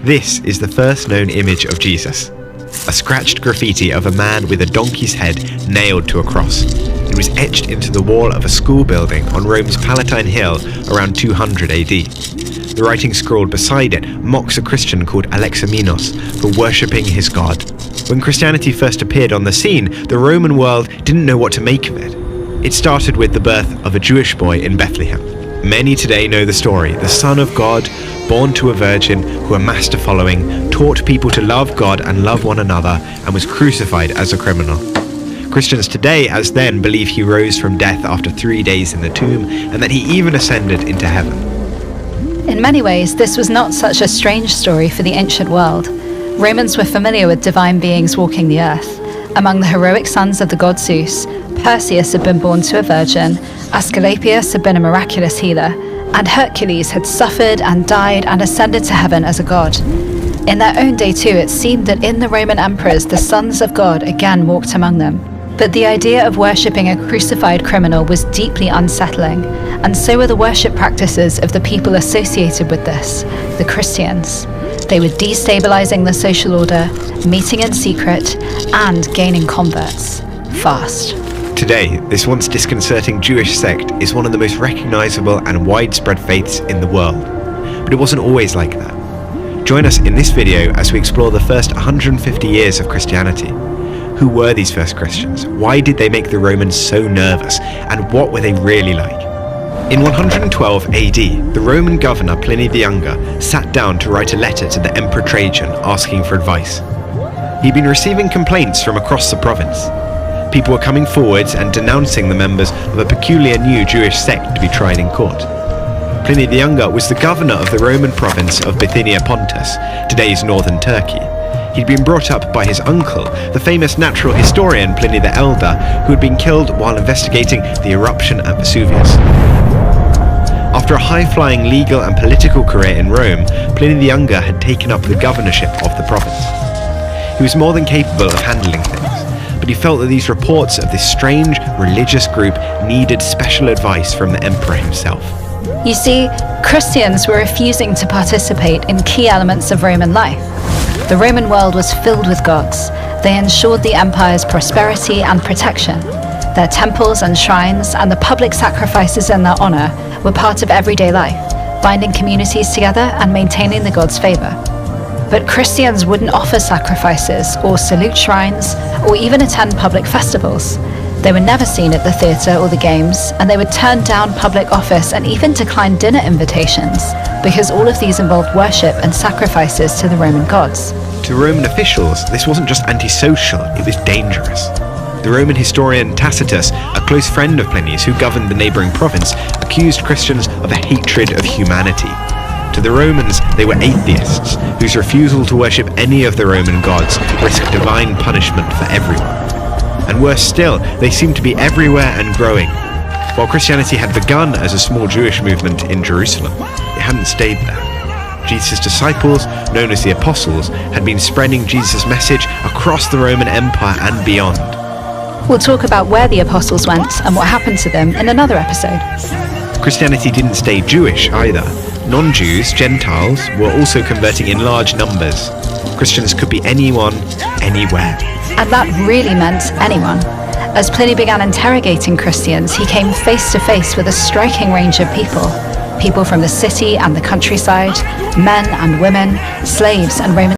This is the first known image of Jesus. A scratched graffiti of a man with a donkey's head nailed to a cross. It was etched into the wall of a school building on Rome's Palatine Hill around 200 AD. The writing scrawled beside it mocks a Christian called Alexamenos for worshipping his god. When Christianity first appeared on the scene, the Roman world didn't know what to make of it. It started with the birth of a Jewish boy in Bethlehem. Many today know the story. The Son of God, born to a virgin who amassed a following, taught people to love God and love one another, and was crucified as a criminal. Christians today, as then, believe he rose from death after 3 days in the tomb, and that he even ascended into heaven. In many ways, this was not such a strange story for the ancient world. Romans were familiar with divine beings walking the earth. Among the heroic sons of the god Zeus, Perseus had been born to a virgin, Asclepius had been a miraculous healer, and Hercules had suffered and died and ascended to heaven as a god. In their own day too, it seemed that in the Roman emperors, the sons of God again walked among them. But the idea of worshipping a crucified criminal was deeply unsettling, and so were the worship practices of the people associated with this, the Christians. They were destabilizing the social order, meeting in secret, and gaining converts fast. Today, this once disconcerting Jewish sect is one of the most recognizable and widespread faiths in the world. But it wasn't always like that. Join us in this video as we explore the first 150 years of Christianity. Who were these first Christians? Why did they make the Romans so nervous? And what were they really like? In 112 AD, the Roman governor Pliny the Younger sat down to write a letter to the Emperor Trajan asking for advice. He'd been receiving complaints from across the province. People were coming forwards and denouncing the members of a peculiar new Jewish sect to be tried in court. Pliny the Younger was the governor of the Roman province of Bithynia Pontus, today's northern Turkey. He'd been brought up by his uncle, the famous natural historian Pliny the Elder, who had been killed while investigating the eruption at Vesuvius. After a high-flying legal and political career in Rome, Pliny the Younger had taken up the governorship of the province. He was more than capable of handling things, but he felt that these reports of this strange religious group needed special advice from the emperor himself. You see, Christians were refusing to participate in key elements of Roman life. The Roman world was filled with gods. They ensured the empire's prosperity and protection. Their temples and shrines and the public sacrifices in their honor were part of everyday life, binding communities together and maintaining the gods' favor. But Christians wouldn't offer sacrifices or salute shrines or even attend public festivals. They were never seen at the theatre or the games, and they would turn down public office and even decline dinner invitations, because all of these involved worship and sacrifices to the Roman gods. To Roman officials, this wasn't just antisocial, it was dangerous. The Roman historian Tacitus, a close friend of Pliny's who governed the neighbouring province, accused Christians of a hatred of humanity. To the Romans, they were atheists, whose refusal to worship any of the Roman gods risked divine punishment for everyone. And worse still, they seemed to be everywhere and growing. While Christianity had begun as a small Jewish movement in Jerusalem, it hadn't stayed there. Jesus' disciples, known as the Apostles, had been spreading Jesus' message across the Roman Empire and beyond. We'll talk about where the Apostles went and what happened to them in another episode. Christianity didn't stay Jewish either. Non-Jews, Gentiles, were also converting in large numbers. Christians could be anyone, anywhere. And that really meant anyone. As Pliny began interrogating Christians, he came face to face with a striking range of people. People from the city and the countryside, men and women, slaves and Roman